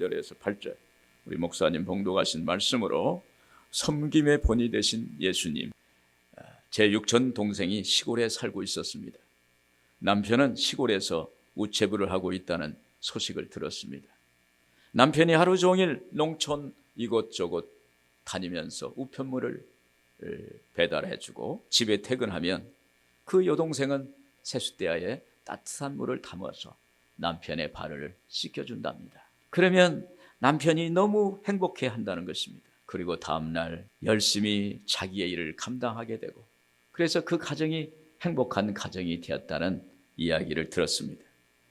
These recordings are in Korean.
7절에서 8절 우리 목사님 봉독하신 말씀으로 섬김의 본이 되신 예수님, 제 6촌 동생이 시골에 살고 있었습니다. 남편은 시골에서 우체부를 하고 있다는 소식을 들었습니다. 남편이 하루 종일 농촌 이곳저곳 다니면서 우편물을 배달해주고 집에 퇴근하면 그 여동생은 세숫대야에 따뜻한 물을 담아서 남편의 발을 씻겨준답니다. 그러면 남편이 너무 행복해 한다는 것입니다. 그리고 다음날 열심히 자기의 일을 감당하게 되고, 그래서 그 가정이 행복한 가정이 되었다는 이야기를 들었습니다.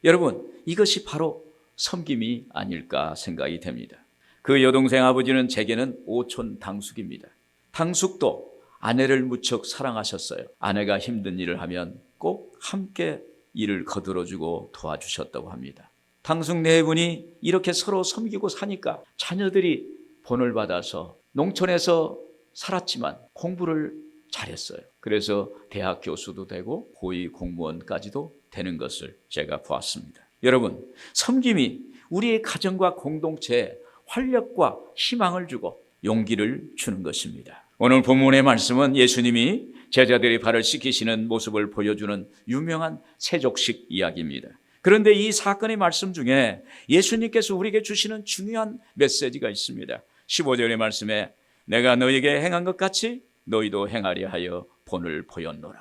여러분, 이것이 바로 섬김이 아닐까 생각이 됩니다. 그 여동생 아버지는 제게는 오촌 당숙입니다. 당숙도 아내를 무척 사랑하셨어요. 아내가 힘든 일을 하면 꼭 함께 일을 거들어주고 도와주셨다고 합니다. 당숙 네 분이 이렇게 서로 섬기고 사니까 자녀들이 본을 받아서 농촌에서 살았지만 공부를 잘했어요. 그래서 대학 교수도 되고 고위 공무원까지도 되는 것을 제가 보았습니다. 여러분, 섬김이 우리의 가정과 공동체에 활력과 희망을 주고 용기를 주는 것입니다. 오늘 본문의 말씀은 예수님이 제자들의 발을 씻기시는 모습을 보여주는 유명한 세족식 이야기입니다. 그런데 이 사건의 말씀 중에 예수님께서 우리에게 주시는 중요한 메시지가 있습니다. 15절의 말씀에 내가 너에게 행한 것 같이 너희도 행하려 하여 본을 보였노라.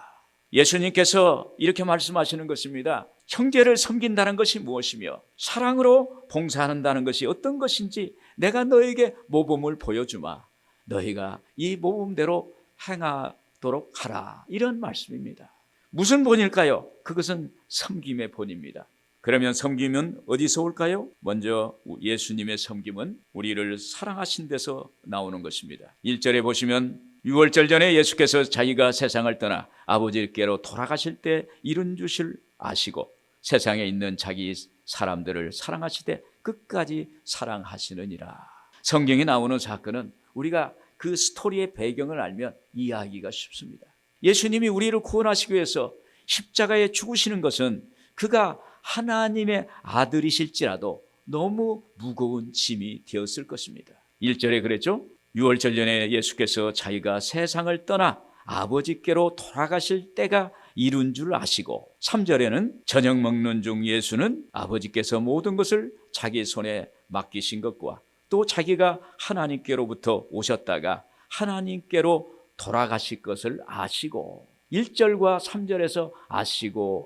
예수님께서 이렇게 말씀하시는 것입니다. 형제를 섬긴다는 것이 무엇이며 사랑으로 봉사한다는 것이 어떤 것인지 내가 너에게 모범을 보여주마. 너희가 이 모범대로 행하도록 하라. 이런 말씀입니다. 무슨 본일까요? 그것은 섬김의 본입니다. 그러면 섬김은 어디서 올까요? 먼저 예수님의 섬김은 우리를 사랑하신 데서 나오는 것입니다. 1절에 보시면 유월절 전에 예수께서 자기가 세상을 떠나 아버지께로 돌아가실 때 이룬 주실 아시고 세상에 있는 자기 사람들을 사랑하시되 끝까지 사랑하시느니라. 성경에 나오는 사건은 우리가 그 스토리의 배경을 알면 이해하기가 쉽습니다. 예수님이 우리를 구원하시기 위해서 십자가에 죽으시는 것은 그가 하나님의 아들이실지라도 너무 무거운 짐이 되었을 것입니다. 1절에 그랬죠? 유월절 전에 예수께서 자기가 세상을 떠나 아버지께로 돌아가실 때가 이룬 줄 아시고, 3절에는 저녁 먹는 중 예수는 아버지께서 모든 것을 자기 손에 맡기신 것과 또 자기가 하나님께로부터 오셨다가 하나님께로 돌아가실 것을 아시고, 1절과 3절에서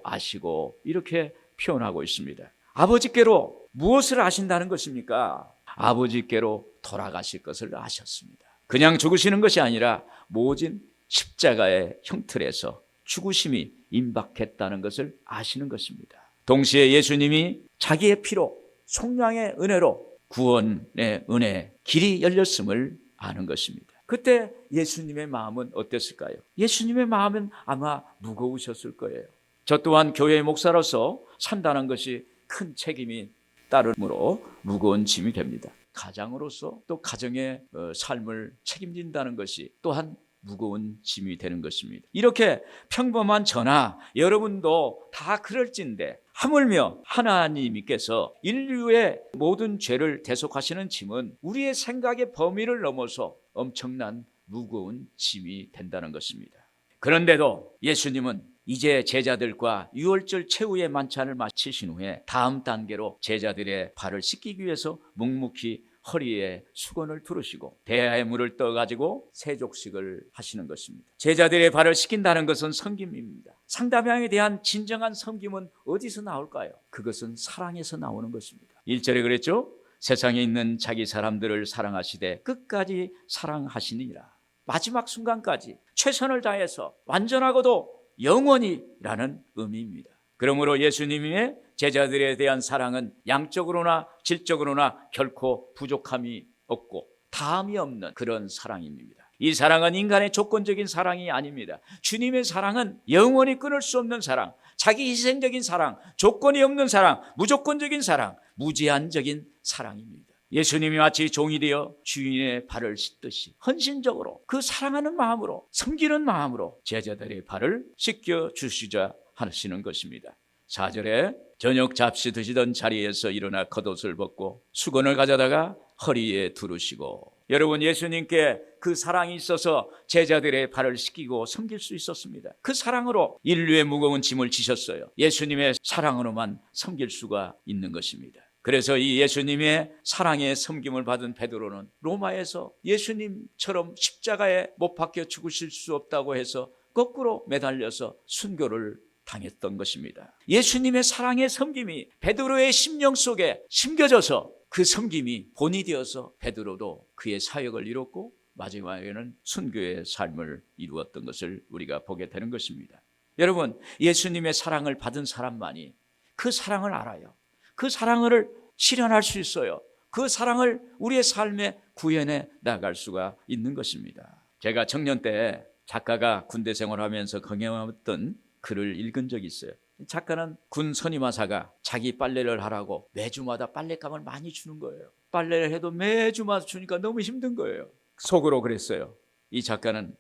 아시고 이렇게 표현하고 있습니다. 아버지께로 무엇을 아신다는 것입니까? 아버지께로 돌아가실 것을 아셨습니다. 그냥 죽으시는 것이 아니라 모진 십자가의 형틀에서 죽으심이 임박했다는 것을 아시는 것입니다. 동시에 예수님이 자기의 피로 속량의 은혜로 구원의 은혜 길이 열렸음을 아는 것입니다. 그때 예수님의 마음은 어땠을까요? 예수님의 마음은 아마 무거우셨을 거예요. 저 또한 교회의 목사로서 산다는 것이 큰 책임이 따르므로 무거운 짐이 됩니다. 가장으로서 또 가정의 삶을 책임진다는 것이 또한 무거운 짐이 되는 것입니다. 이렇게 평범한 저나 여러분도 다 그럴진데 하물며 하나님께서 인류의 모든 죄를 대속하시는 짐은 우리의 생각의 범위를 넘어서 엄청난 무거운 짐이 된다는 것입니다. 그런데도 예수님은 이제 제자들과 유월절 최후의 만찬을 마치신 후에 다음 단계로 제자들의 발을 씻기기 위해서 묵묵히 허리에 수건을 두르시고 대야에 물을 떠가지고 세족식을 하시는 것입니다. 제자들의 발을 씻긴다는 것은 섬김입니다. 상대방에 대한 진정한 섬김은 어디서 나올까요? 그것은 사랑에서 나오는 것입니다. 1절에 그랬죠? 세상에 있는 자기 사람들을 사랑하시되 끝까지 사랑하시니라. 마지막 순간까지 최선을 다해서 완전하고도 영원히라는 의미입니다. 그러므로 예수님의 제자들에 대한 사랑은 양적으로나 질적으로나 결코 부족함이 없고 다함이 없는 그런 사랑입니다. 이 사랑은 인간의 조건적인 사랑이 아닙니다. 주님의 사랑은 영원히 끊을 수 없는 사랑, 자기 희생적인 사랑, 조건이 없는 사랑, 무조건적인 사랑, 무제한적인 사랑입니다. 예수님이 마치 종이 되어 주인의 발을 씻듯이 헌신적으로 그 사랑하는 마음으로 섬기는 마음으로 제자들의 발을 씻겨 주시자 하시는 것입니다. 4절에 저녁 잡시 드시던 자리에서 일어나 겉옷을 벗고 수건을 가져다가 허리에 두르시고, 여러분, 예수님께 그 사랑이 있어서 제자들의 발을 씻기고 섬길 수 있었습니다. 그 사랑으로 인류의 무거운 짐을 지셨어요. 예수님의 사랑으로만 섬길 수가 있는 것입니다. 그래서 이 예수님의 사랑의 섬김을 받은 베드로는 로마에서 예수님처럼 십자가에 못 박혀 죽으실 수 없다고 해서 거꾸로 매달려서 순교를 당했던 것입니다. 예수님의 사랑의 섬김이 베드로의 심령 속에 심겨져서 그 섬김이 본이 되어서 베드로도 그의 사역을 이뤘고 마지막에는 순교의 삶을 이루었던 것을 우리가 보게 되는 것입니다. 여러분, 예수님의 사랑을 받은 사람만이 그 사랑을 알아요. 그 사랑을 실현할 수 있어요. 그 사랑을 우리의 삶에 구현해 나갈 수가 있는 것입니다. 제가 청년 때 작가가 군대 생활하면서 경험했던 글을 읽은 적이 있어요. 작가는 군 선임하사가 자기 빨래를 하라고 매주마다 빨랫감을 많이 주는 거예요. 빨래를 해도 매주마다 주니까 너무 힘든 거예요. 속으로 그랬어요. 이 작가는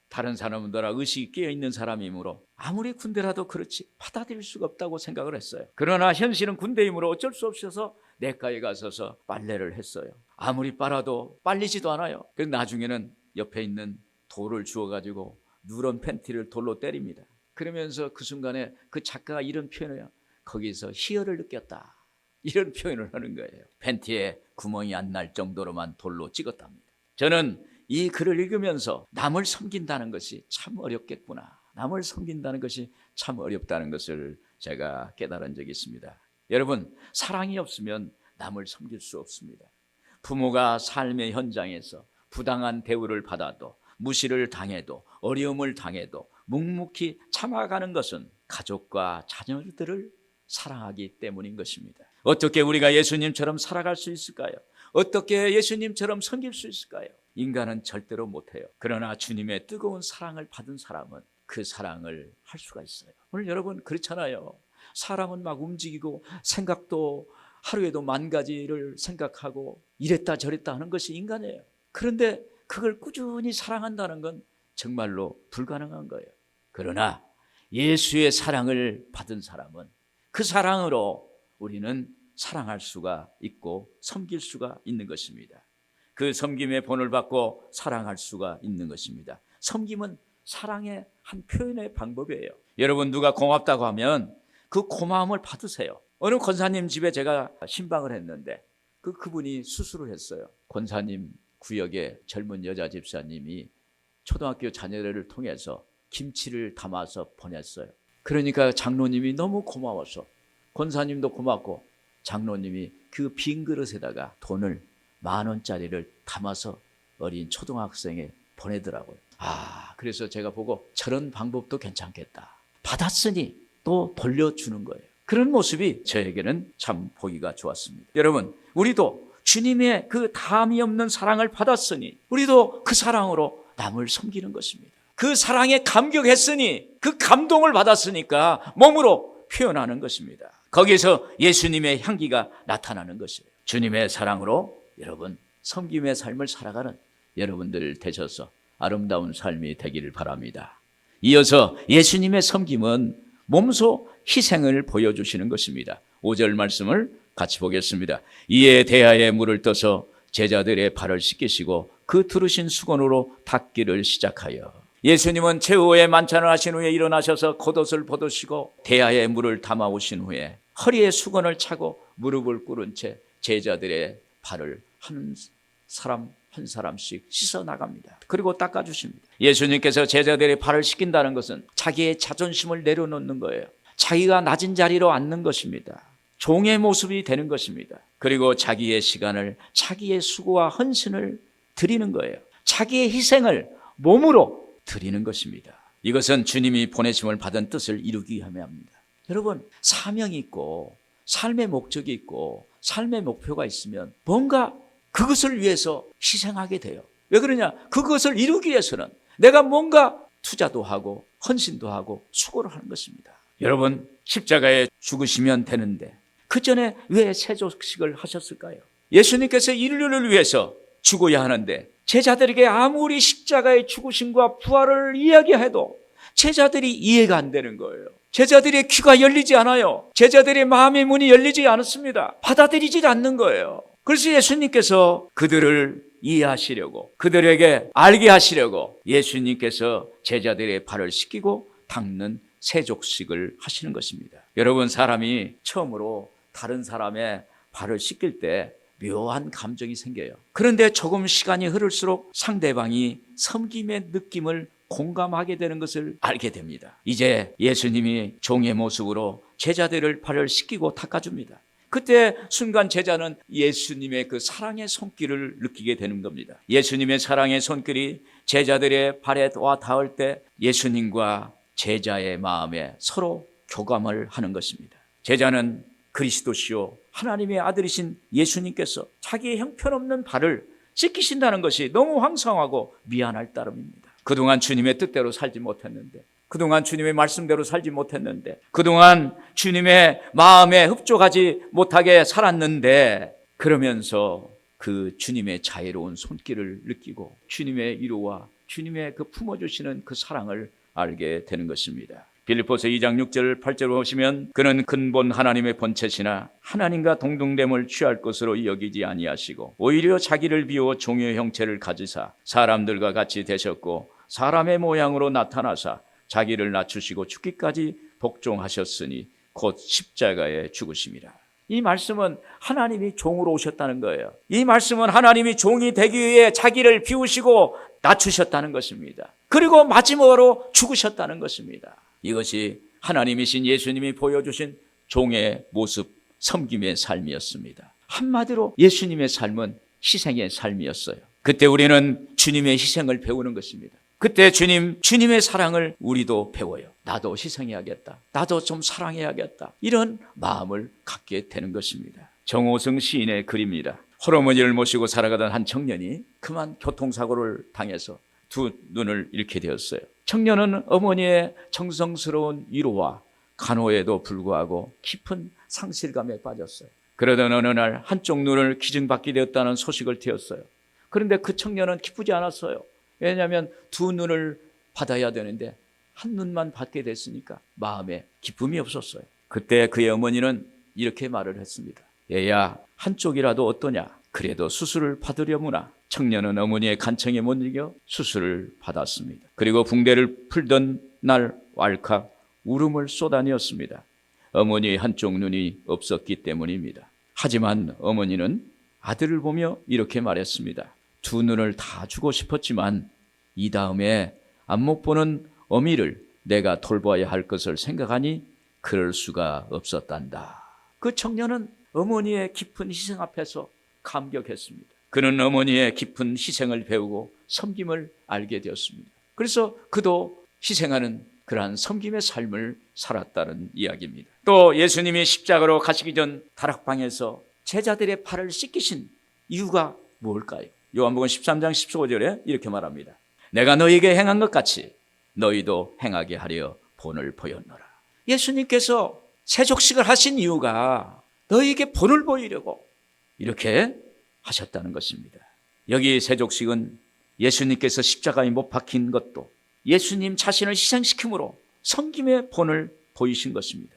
다른 사람들과 의식이 깨어있는 사람이므로 아무리 군대라도 그렇지 받아들일 수가 없다고 생각을 했어요. 그러나 현실은 군대이므로 어쩔 수 없어서 내과에 가서서 빨래를 했어요. 아무리 빨아도 빨리지도 않아요. 그래서 나중에는 옆에 있는 돌을 주워가지고 누런 팬티를 돌로 때립니다. 그러면서 그 순간에 그 작가가 이런 표현을 해요. 거기서 희열을 느꼈다, 이런 표현을 하는 거예요. 팬티에 구멍이 안 날 정도로만 돌로 찍었답니다. 저는 이 글을 읽으면서 남을 섬긴다는 것이 참 어렵겠구나, 남을 섬긴다는 것이 참 어렵다는 것을 제가 깨달은 적이 있습니다. 여러분, 사랑이 없으면 남을 섬길 수 없습니다. 부모가 삶의 현장에서 부당한 대우를 받아도, 무시를 당해도, 어려움을 당해도 묵묵히 참아가는 것은 가족과 자녀들을 사랑하기 때문인 것입니다. 어떻게 우리가 예수님처럼 살아갈 수 있을까요? 어떻게 예수님처럼 섬길 수 있을까요? 인간은 절대로 못해요. 그러나 주님의 뜨거운 사랑을 받은 사람은 그 사랑을 할 수가 있어요. 오늘 여러분 그렇잖아요. 사람은 막 움직이고 생각도 하루에도 만 가지를 생각하고 이랬다 저랬다 하는 것이 인간이에요. 그런데 그걸 꾸준히 사랑한다는 건 정말로 불가능한 거예요. 그러나 예수의 사랑을 받은 사람은 그 사랑으로 우리는 사랑할 수가 있고 섬길 수가 있는 것입니다. 그 섬김의 본을 받고 사랑할 수가 있는 것입니다. 섬김은 사랑의 한 표현의 방법이에요. 여러분, 누가 고맙다고 하면 그 고마움을 받으세요. 어느 권사님 집에 제가 신방을 했는데 그분이 수술을 했어요. 권사님 구역의 젊은 여자 집사님이 초등학교 자녀들을 통해서 김치를 담아서 보냈어요. 그러니까 장로님이 너무 고마워서 권사님도 고맙고 장로님이 그 빈 그릇에다가 돈을 10,000원짜리를 담아서 어린 초등학생에 보내더라고요. 그래서 제가 보고 저런 방법도 괜찮겠다. 받았으니 또 돌려주는 거예요. 그런 모습이 저에게는 참 보기가 좋았습니다. 여러분, 우리도 주님의 그 다함이 없는 사랑을 받았으니 우리도 그 사랑으로 남을 섬기는 것입니다. 그 사랑에 감격했으니 그 감동을 받았으니까 몸으로 표현하는 것입니다. 거기에서 예수님의 향기가 나타나는 것이에요. 주님의 사랑으로 여러분 섬김의 삶을 살아가는 여러분들 되셔서 아름다운 삶이 되기를 바랍니다. 이어서 예수님의 섬김은 몸소 희생을 보여주시는 것입니다. 5절 말씀을 같이 보겠습니다. 이에 대야에 물을 떠서 제자들의 발을 씻기시고 그 두르신 수건으로 닦기를 시작하여, 예수님은 최후의 만찬을 하신 후에 일어나셔서 겉옷을 벗으시고 대야에 물을 담아 오신 후에 허리에 수건을 차고 무릎을 꿇은 채 제자들의 발을 한 사람 한 사람씩 씻어 나갑니다. 그리고 닦아주십니다. 예수님께서 제자들의 발을 씻긴다는 것은 자기의 자존심을 내려놓는 거예요. 자기가 낮은 자리로 앉는 것입니다. 종의 모습이 되는 것입니다. 그리고 자기의 시간을, 자기의 수고와 헌신을 드리는 거예요. 자기의 희생을 몸으로 드리는 것입니다. 이것은 주님이 보내심을 받은 뜻을 이루기 위함에 합니다. 여러분, 사명이 있고 삶의 목적이 있고 삶의 목표가 있으면 뭔가 그것을 위해서 희생하게 돼요. 왜 그러냐? 그것을 이루기 위해서는 내가 뭔가 투자도 하고 헌신도 하고 수고를 하는 것입니다. 여러분, 십자가에 죽으시면 되는데 그 전에 왜 세조식을 하셨을까요? 예수님께서 인류를 위해서 죽어야 하는데 제자들에게 아무리 십자가의 죽으심과 부활을 이야기해도 제자들이 이해가 안 되는 거예요. 제자들의 귀가 열리지 않아요. 제자들의 마음의 문이 열리지 않았습니다. 받아들이지 않는 거예요. 그래서 예수님께서 그들을 이해하시려고, 그들에게 알게 하시려고 예수님께서 제자들의 발을 씻기고 닦는 세족식을 하시는 것입니다. 여러분, 사람이 처음으로 다른 사람의 발을 씻길 때 묘한 감정이 생겨요. 그런데 조금 시간이 흐를수록 상대방이 섬김의 느낌을 공감하게 되는 것을 알게 됩니다. 이제 예수님이 종의 모습으로 제자들을 발을 씻기고 닦아줍니다. 그때 순간 제자는 예수님의 그 사랑의 손길을 느끼게 되는 겁니다. 예수님의 사랑의 손길이 제자들의 발에 와 닿을 때 예수님과 제자의 마음에 서로 교감을 하는 것입니다. 제자는 그리스도시요 하나님의 아들이신 예수님께서 자기의 형편없는 발을 씻기신다는 것이 너무 황송하고 미안할 따름입니다. 그동안 주님의 뜻대로 살지 못했는데, 그동안 주님의 말씀대로 살지 못했는데, 그동안 주님의 마음에 흡족하지 못하게 살았는데, 그러면서 그 주님의 자애로운 손길을 느끼고 주님의 위로와 주님의 그 품어주시는 그 사랑을 알게 되는 것입니다. 빌립보서 2장 6절 8절을 보시면, 그는 근본 하나님의 본체시나 하나님과 동등됨을 취할 것으로 여기지 아니하시고 오히려 자기를 비워 종의 형체를 가지사 사람들과 같이 되셨고 사람의 모양으로 나타나사 자기를 낮추시고 죽기까지 복종하셨으니 곧 십자가에 죽으심이라. 이 말씀은 하나님이 종으로 오셨다는 거예요. 이 말씀은 하나님이 종이 되기 위해 자기를 비우시고 낮추셨다는 것입니다. 그리고 마지막으로 죽으셨다는 것입니다. 이것이 하나님이신 예수님이 보여주신 종의 모습, 섬김의 삶이었습니다. 한마디로 예수님의 삶은 희생의 삶이었어요. 그때 우리는 주님의 희생을 배우는 것입니다. 그때 주님의 사랑을 우리도 배워요. 나도 희생해야겠다. 나도 좀 사랑해야겠다. 이런 마음을 갖게 되는 것입니다. 정호승 시인의 글입니다. 홀어머니를 모시고 살아가던 한 청년이 그만 교통사고를 당해서 두 눈을 잃게 되었어요. 청년은 어머니의 정성스러운 위로와 간호에도 불구하고 깊은 상실감에 빠졌어요. 그러던 어느 날 한쪽 눈을 기증받게 되었다는 소식을 들었어요. 그런데 그 청년은 기쁘지 않았어요. 왜냐하면 두 눈을 받아야 되는데 한 눈만 받게 됐으니까 마음에 기쁨이 없었어요. 그때 그의 어머니는 이렇게 말을 했습니다. 얘야, 한쪽이라도 어떠냐? 그래도 수술을 받으려무나. 청년은 어머니의 간청에 못 이겨 수술을 받았습니다. 그리고 붕대를 풀던 날 왈칵 울음을 쏟아내었습니다. 어머니의 한쪽 눈이 없었기 때문입니다. 하지만 어머니는 아들을 보며 이렇게 말했습니다. 두 눈을 다 주고 싶었지만 이 다음에 안목 보는 어미를 내가 돌봐야 할 것을 생각하니 그럴 수가 없었단다. 그 청년은 어머니의 깊은 희생 앞에서 감격했습니다. 그는 어머니의 깊은 희생을 배우고 섬김을 알게 되었습니다. 그래서 그도 희생하는 그러한 섬김의 삶을 살았다는 이야기입니다. 또 예수님이 십자가로 가시기 전 다락방에서 제자들의 발을 씻기신 이유가 뭘까요? 요한복음 13장 15절에 이렇게 말합니다. 내가 너희에게 행한 것 같이 너희도 행하게 하려 본을 보였노라. 예수님께서 세족식을 하신 이유가 너희에게 본을 보이려고 이렇게 하셨다는 것입니다. 여기 세족식은 예수님께서 십자가에 못 박힌 것도 예수님 자신을 희생시킴으로 섬김의 본을 보이신 것입니다.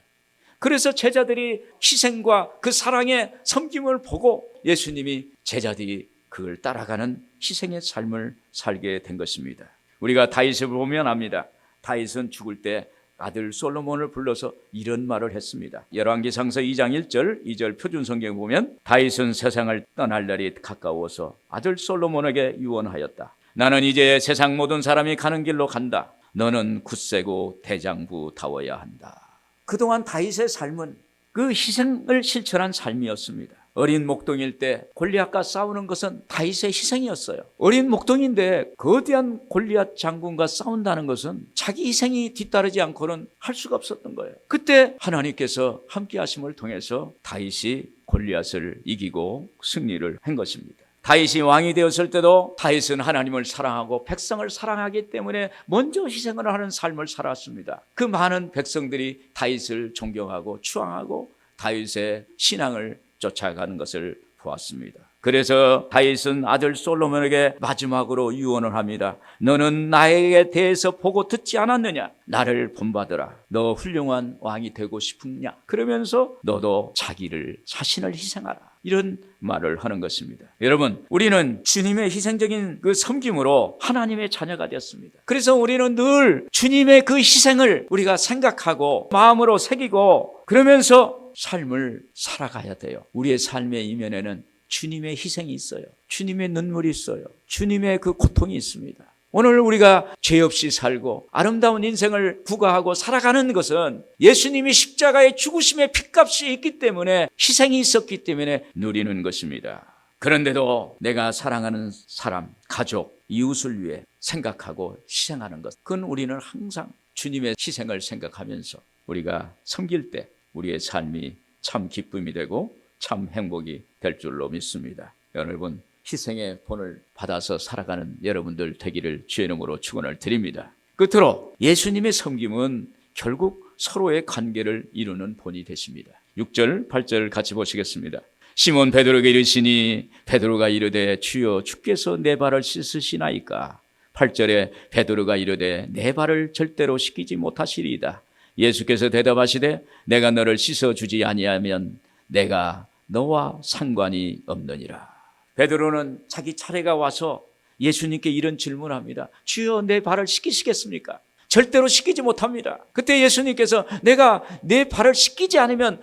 그래서 제자들이 희생과 그 사랑의 섬김을 보고 예수님이 제자들이 그걸 따라가는 희생의 삶을 살게 된 것입니다. 우리가 다윗을 보면 압니다. 다윗은 죽을 때 아들 솔로몬을 불러서 이런 말을 했습니다. 열왕기상서 2장 1절 2절 표준성경에 보면 다윗은 세상을 떠날 날이 가까워서 아들 솔로몬에게 유언하였다. 나는 이제 세상 모든 사람이 가는 길로 간다. 너는 굳세고 대장부다워야 한다. 그동안 다윗의 삶은 그 희생을 실천한 삶이었습니다. 어린 목동일 때 골리앗과 싸우는 것은 다윗의 희생이었어요. 어린 목동인데 거대한 골리앗 장군과 싸운다는 것은 자기 희생이 뒤따르지 않고는 할 수가 없었던 거예요. 그때 하나님께서 함께 하심을 통해서 다윗이 골리앗을 이기고 승리를 한 것입니다. 다윗이 왕이 되었을 때도 다윗은 하나님을 사랑하고 백성을 사랑하기 때문에 먼저 희생을 하는 삶을 살았습니다. 그 많은 백성들이 다윗을 존경하고 추앙하고 다윗의 신앙을 쫓아가는 것을 보았습니다. 그래서 다윗은 아들 솔로몬에게 마지막으로 유언을 합니다. 너는 나에게 대해서 보고 듣지 않았느냐? 나를 본받으라. 너 훌륭한 왕이 되고 싶으냐? 그러면서 너도 자신을 희생하라. 이런 말을 하는 것입니다. 여러분, 우리는 주님의 희생적인 그 섬김으로 하나님의 자녀가 되었습니다. 그래서 우리는 늘 주님의 그 희생을 우리가 생각하고 마음으로 새기고 그러면서 삶을 살아가야 돼요. 우리의 삶의 이면에는 주님의 희생이 있어요. 주님의 눈물이 있어요. 주님의 그 고통이 있습니다. 오늘 우리가 죄 없이 살고 아름다운 인생을 부과하고 살아가는 것은 예수님이 십자가의 죽으심의 핏값이 있기 때문에, 희생이 있었기 때문에 누리는 것입니다. 그런데도 내가 사랑하는 사람, 가족, 이웃을 위해 생각하고 희생하는 것, 그건 우리는 항상 주님의 희생을 생각하면서 우리가 섬길 때 우리의 삶이 참 기쁨이 되고 참 행복이 될 줄로 믿습니다. 여러분, 희생의 본을 받아서 살아가는 여러분들 되기를 주의 이름으로 축원을 드립니다. 끝으로 예수님의 섬김은 결국 서로의 관계를 이루는 본이 되십니다. 6절, 8절 같이 보시겠습니다. 시몬 베드로에게 이르시니 베드로가 이르되 주여 주께서 내 발을 씻으시나이까? 8절에 베드로가 이르되 내 발을 절대로 씻기지 못하시리이다. 예수께서 대답하시되 내가 너를 씻어주지 아니하면 내가 너와 상관이 없느니라. 베드로는 자기 차례가 와서 예수님께 이런 질문을 합니다. 주여 내 발을 씻기시겠습니까? 절대로 씻기지 못합니다. 그때 예수님께서 내가 내 발을 씻기지 않으면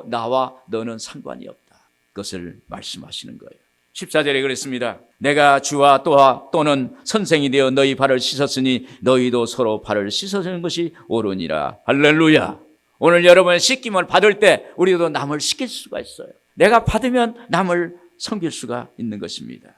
나와 너는 상관이 없다. 그것을 말씀하시는 거예요. 14절에 그랬습니다. 내가 주와 또는 선생이 되어 너희 발을 씻었으니 너희도 서로 발을 씻어주는 것이 옳으니라. 할렐루야. 오늘 여러분 씻김을 받을 때 우리도 남을 씻길 수가 있어요. 내가 받으면 남을 섬길 수가 있는 것입니다.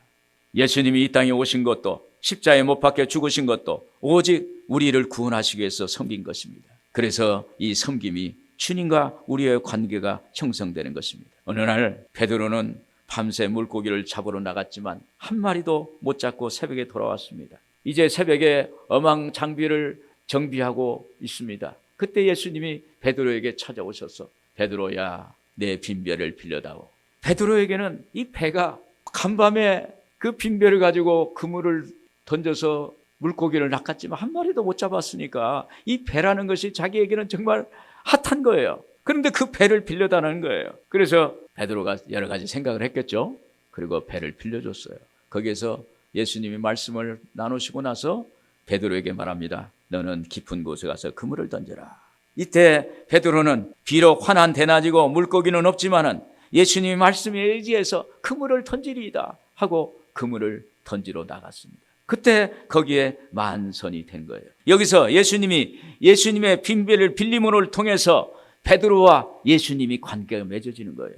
예수님이 이 땅에 오신 것도, 십자가에 못 박혀 죽으신 것도 오직 우리를 구원하시기 위해서 섬긴 것입니다. 그래서 이 섬김이 주님과 우리의 관계가 형성되는 것입니다. 어느 날 베드로는 밤새 물고기를 잡으러 나갔지만 한 마리도 못 잡고 새벽에 돌아왔습니다. 이제 새벽에 어망 장비를 정비하고 있습니다. 그때 예수님이 베드로에게 찾아오셔서 베드로야, 내 빈배를 빌려다오. 베드로에게는 이 배가 간밤에 그 빈배를 가지고 그물을 던져서 물고기를 낚았지만 한 마리도 못 잡았으니까 이 배라는 것이 자기에게는 정말 핫한 거예요. 그런데 그 배를 빌려달라는 거예요. 그래서 베드로가 여러 가지 생각을 했겠죠. 그리고 배를 빌려줬어요. 거기에서 예수님이 말씀을 나누시고 나서 베드로에게 말합니다. 너는 깊은 곳에 가서 그물을 던져라. 이때 베드로는 비록 환한 대낮이고 물고기는 없지만은 예수님의 말씀에 의지해서 그물을 던지리이다 하고 그물을 던지러 나갔습니다. 그때 거기에 만선이 된 거예요. 여기서 예수님의 빈배를 빌림을 통해서 베드로와 예수님이 관계가 맺어지는 거예요.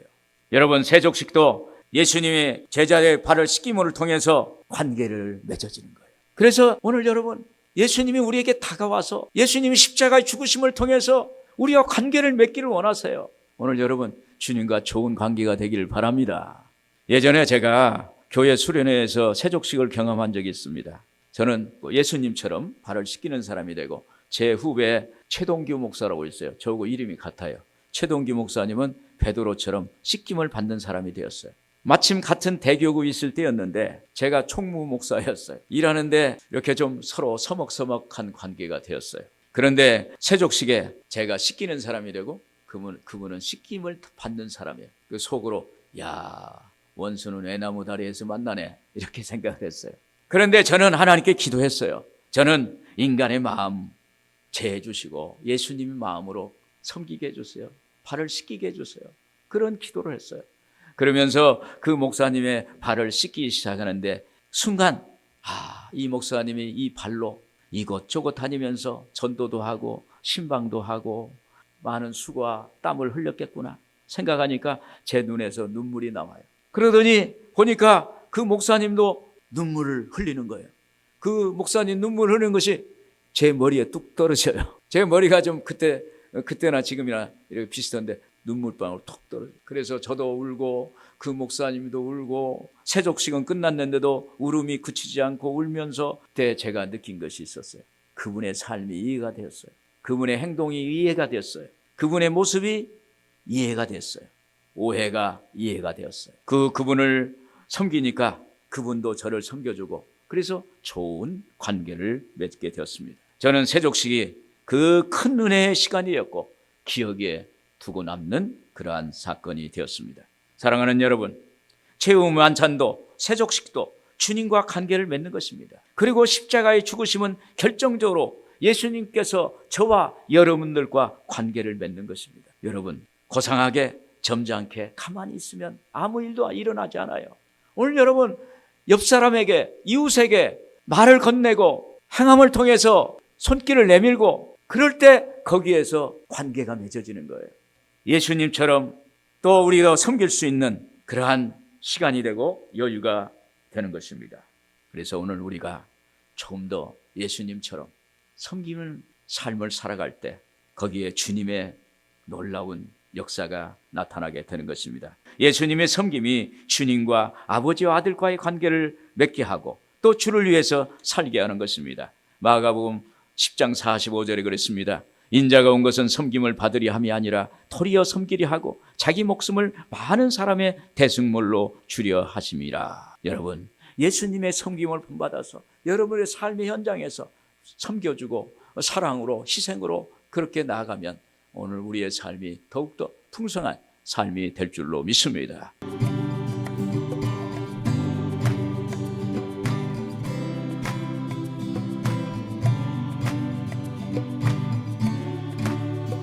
여러분, 세족식도 예수님의 제자의 발을 씻김을 통해서 관계를 맺어지는 거예요. 그래서 오늘 여러분, 예수님이 우리에게 다가와서 예수님이 십자가의 죽으심을 통해서 우리와 관계를 맺기를 원하세요. 오늘 여러분, 주님과 좋은 관계가 되기를 바랍니다. 예전에 제가 교회 수련회에서 세족식을 경험한 적이 있습니다. 저는 예수님처럼 발을 씻기는 사람이 되고 제 후배 최동규 목사라고 있어요. 저하고 이름이 같아요. 최동규 목사님은 베드로처럼 씻김을 받는 사람이 되었어요. 마침 같은 대교구에 있을 때였는데 제가 총무 목사였어요. 일하는데 이렇게 좀 서로 서먹서먹한 관계가 되었어요. 그런데 세족식에 제가 씻기는 사람이 되고 그분은 씻김을 받는 사람이에요. 그 속으로 야, 원수는 외나무 다리에서 만나네, 이렇게 생각을 했어요. 그런데 저는 하나님께 기도했어요. 저는 인간의 마음 재해주시고 예수님의 마음으로 섬기게 해주세요. 발을 씻기게 해주세요. 그런 기도를 했어요. 그러면서 그 목사님의 발을 씻기 시작하는데 순간 이 목사님이 이 발로 이곳저곳 다니면서 전도도 하고 신방도 하고 많은 수고와 땀을 흘렸겠구나 생각하니까 제 눈에서 눈물이 나와요. 그러더니 보니까 그 목사님도 눈물을 흘리는 거예요. 그 목사님 눈물 흘리는 것이 제 머리에 뚝 떨어져요. 제 머리가 좀 그때나 지금이나 이렇게 비슷한데 눈물방울 톡 떨어져요. 그래서 저도 울고 그 목사님도 울고 세족식은 끝났는데도 울음이 그치지 않고 울면서 그때 제가 느낀 것이 있었어요. 그분의 삶이 이해가 되었어요. 그분의 행동이 이해가 되었어요. 그분의 모습이 이해가 됐어요. 오해가 이해가 되었어요. 그분을 섬기니까 그분도 저를 섬겨주고 그래서 좋은 관계를 맺게 되었습니다. 저는 세족식이 그 큰 은혜의 시간이었고 기억에 두고 남는 그러한 사건이 되었습니다. 사랑하는 여러분, 최후 만찬도 세족식도 주님과 관계를 맺는 것입니다. 그리고 십자가의 죽으심은 결정적으로 예수님께서 저와 여러분들과 관계를 맺는 것입니다. 여러분, 고상하게 점잖게 가만히 있으면 아무 일도 일어나지 않아요. 오늘 여러분, 옆 사람에게, 이웃에게 말을 건네고 행함을 통해서 손길을 내밀고 그럴 때 거기에서 관계가 맺어지는 거예요. 예수님처럼 또 우리가 섬길 수 있는 그러한 시간이 되고 여유가 되는 것입니다. 그래서 오늘 우리가 조금 더 예수님처럼 섬기는 삶을 살아갈 때 거기에 주님의 놀라운 역사가 나타나게 되는 것입니다. 예수님의 섬김이 주님과 아버지와 아들과의 관계를 맺게 하고 또 주를 위해서 살게 하는 것입니다. 마가복음 10장 45절에 그랬습니다. 인자가 온 것은 섬김을 받으려 함이 아니라 도리어 섬기려 하고 자기 목숨을 많은 사람의 대승물로 주려 하심이라. 여러분, 예수님의 섬김을 본받아서 여러분의 삶의 현장에서 섬겨주고 사랑으로 희생으로 그렇게 나아가면 오늘 우리의 삶이 더욱더 풍성한 삶이 될 줄로 믿습니다.